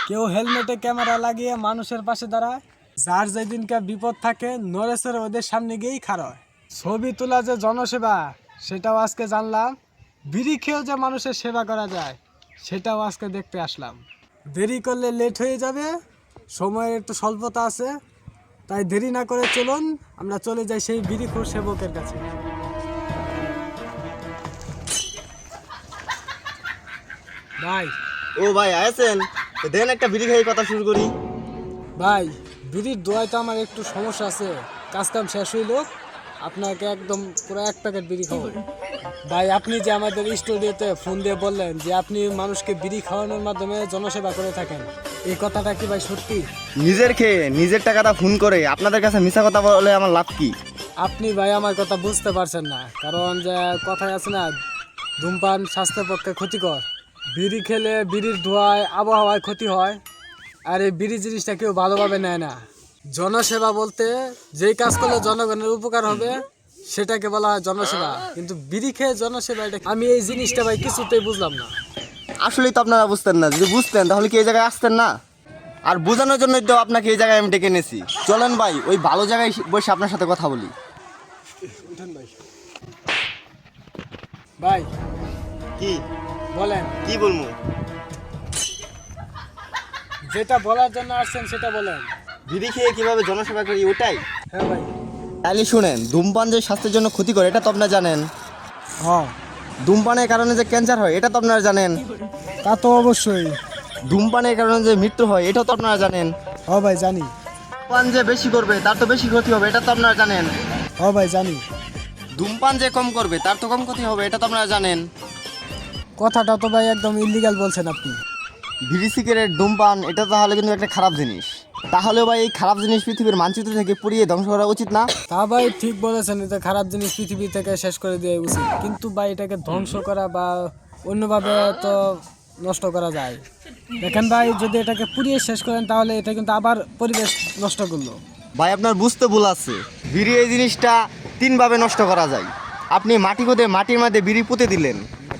কেউ হেলমেটে ক্যামেরা লাগিয়ে মানুষের পাশে দাঁড়ায়, যার যেদিনকার বিপদ থাকে নরেশের ওদের সামনে গিয়েই খাড়ায়। ছবি তোলা যে জনসেবা সেটাও আজকে জানলাম, বিড়ি খেয়েও যে মানুষের সেবা করা যায় সেটাও আজকে দেখতে আসলাম। দেরি করলে লেট হয়ে যাবে, সময়ের একটু স্বল্পতা আছে, তাই দেরি না করে চলুন আমরা চলে যাই সেই বিড়িখোর সেবকের কাছে। ভাই ও ভাই আছেন, দেন একটা বিড়ি খেয়ে কথা শুরু করি। ভাই বিড়ির দোয়ায় তো আমার একটু সমস্যা আছে, কাজ কাম শেষ হইল, আপনাকে একদম পুরো এক প্যাকেট বিড়ি খাবো। ভাই আপনি যে আমাদের স্টুডিওতে ফোন দিয়ে বললেন যে আপনি মানুষকে বিড়ি খাওয়ানোর মাধ্যমে জনসেবা করে থাকেন, এই কথাটা কি ভাই সত্যি? নিজের খেয়ে নিজের টাকাটা ফোন করে আপনাদের কাছে মিছা কথা বলে আমার লাভ কি? আপনি ভাই আমার কথা বুঝতে পারছেন না, কারণ যে কথায় আছে না, ধূমপান স্বাস্থ্যের পক্ষে ক্ষতিকর। বিড়ি খেলে বিড়ির ধোঁয়ায় আবহাওয়ায় ক্ষতি হয়, আর এই বিড়ি জিনিসটা কেউ ভালোভাবে নেয় না। জনসেবা বলতে যেই কাজ করলে জনগণের উপকার হবে সেটাকে বলা হয় জনসেবা, কিন্তু বিড়ি খেয়ে জনসেবা এটা আমি এই জিনিসটা ভাই কিছুতেই বুঝলাম না। আসলেই তো আপনারা বুঝতেন না, যদি বুঝতেন তাহলে কি এই জায়গায় আসতেন না? আর বোঝানোর জন্যই তো আপনাকে এই জায়গায় আমি ডেকে এনেছি। চলেন ভাই ওই ভালো জায়গায় বসে আপনার সাথে কথা বলি। ভাই কি বলেন, কি বলবো? যেটা বলার জন্য আসছেন সেটা বলেন। বিড়ি খেয়ে কিভাবে জনসেবা করি ওটাই। হ্যাঁ ভাই। তাহলে শুনেন, ধূমপান যে স্বাস্থ্যের জন্য ক্ষতিকর এটা তো আপনারা জানেন। হ্যাঁ ধূমপানের কারণে যে ক্যান্সার হয় এটা তো আপনারা জানেন। তা তো অবশ্যই। ধূমপানের কারণে যে মৃত্যু হয় এটাও তো আপনারা জানেন। হ্যাঁ ভাই জানি। ধূমপান যে বেশি করবে তার তো বেশি ক্ষতি হবে এটা তো আপনারা জানেন। হ্যাঁ ভাই জানি। ধূমপান যে কম করবে তার তো কম ক্ষতি হবে এটা তো আপনারা জানেন। কথাটা তো ভাই একদম ইলিগাল বলছেন আপনি। বিড়ি সিগারেট ধূমপান এটা তাহলে কিন্তু একটা খারাপ জিনিস। তাহলে ভাই এই খারাপ জিনিস পৃথিবীর মানচিত্র থেকে পুড়িয়ে ধ্বংস করা উচিত না? তা ভাই ঠিক বলেছেন, এটা খারাপ জিনিস পৃথিবী থেকে শেষ করে দেওয়া উচিত, কিন্তু ভাই এটাকে ধ্বংস করা বা অন্যভাবে তো নষ্ট করা যায়। দেখেন ভাই, যদি এটাকে পুড়িয়ে শেষ করেন তাহলে এটা কিন্তু আবার পরিবেশ নষ্ট করলো। ভাই আপনার বুঝতে ভুল আছে, বিড়ি এই জিনিসটা তিনভাবে নষ্ট করা যায়। আপনি মাটি খুঁড়ে মাটির মধ্যে বিড়ি পুঁতে দিলেন।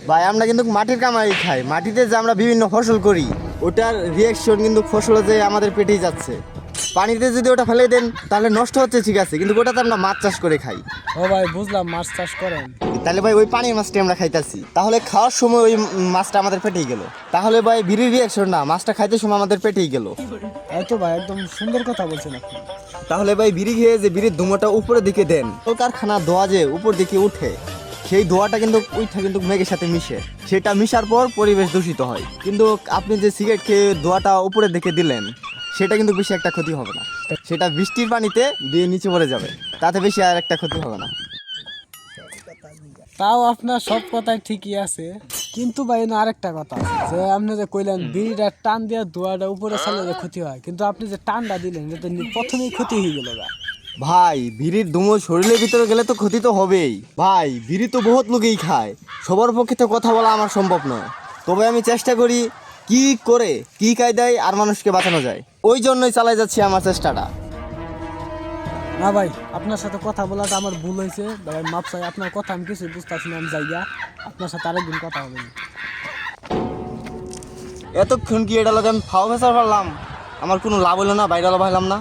ভাই আমরা কিন্তু মাটির কামাই খাই, মাটিতে যে আমরা বিভিন্ন ফসল করি ওটার রিয়াকশন কিন্তু ফসলে যে আমাদের পেটেই যাচ্ছে। পানিতে যদি ওটা ফেলে দেন তাহলে নষ্ট হচ্ছে ঠিক আছে, কিন্তু ওটাতে আমরা মাছ চাষ করে খাই। ও ভাই বুঝলাম, মাছ চাষ করেন। তাহলে ভাই ওই পানির মাছটা আমরা খাইতেছি, তাহলে খাওয়ার সময় ওই মাছটা আমাদের পেটেই গেল। তাহলে ভাই বিড়ির রিয়াকশন না, মাছটা খাইতে সময় আমাদের পেটেই গেল। তাই তো ভাই, একদম সুন্দর কথা বলছেন আপনি। তাহলে ভাই বিড়ি খেয়ে যে বিড়ির ধোঁয়াটা উপরের দিকে দেন, কারখানার ধোঁয়া যে উপর দিকে উঠে সেই ধোঁয়াটা কিন্তু ওইটা কিন্তু মেঘের সাথে মিশে, সেটা মিশার পর পরিবেশ দূষিত হয়। কিন্তু আপনি যে সিগারেট খেয়ে ধোঁয়াটা উপরের দিকে দিলেন সেটা কিন্তু বেশি একটা ক্ষতি হবে না, সেটা বৃষ্টির পানিতে দিয়ে নিচে পড়ে যাবে, তাতে বেশি আর একটা ক্ষতি হবে না। তাও আপনার সব কথাই ঠিকই আছে, কিন্তু ভাই না আরেকটা কথা আছে, যে আপনি যে কইলেন বিড়িটা টান দিয়ে ধোঁয়াটা উপরে চলে যে ক্ষতি হয়, কিন্তু আপনি যে টানটা দিলেন এটা প্রথমেই ক্ষতি হয়ে গেল। ভাই বিড়ির ধুমো শরীরের ভিতরে গেলে তো ক্ষতি তো হবেই। ভাই বিড়ি তো বহুত লোকেই খায়, সবার পক্ষে তো কথা বলা আমার সম্ভব নয়, তবে আমি চেষ্টা করি কি করে কি কায়দায় আর মানুষকে বাঁচানো যায়, ওই জন্যই চালাই যাচ্ছি আমার চেষ্টাটা। না ভাই, আপনার সাথে কথা বলাটা আমার ভুল হয়েছে ভাই, মাপ চাই, আপনার কথা আমি কিছুই বুঝতেছি না, আমি যাইয়া আপনার সাথে আরেকদিন কথা হবে না। এতক্ষণ কি এটা লোক আমি ফাও ফেসার পারলাম, আমার কোনো লাভ হলো না, বাইরে ভাইলাম না।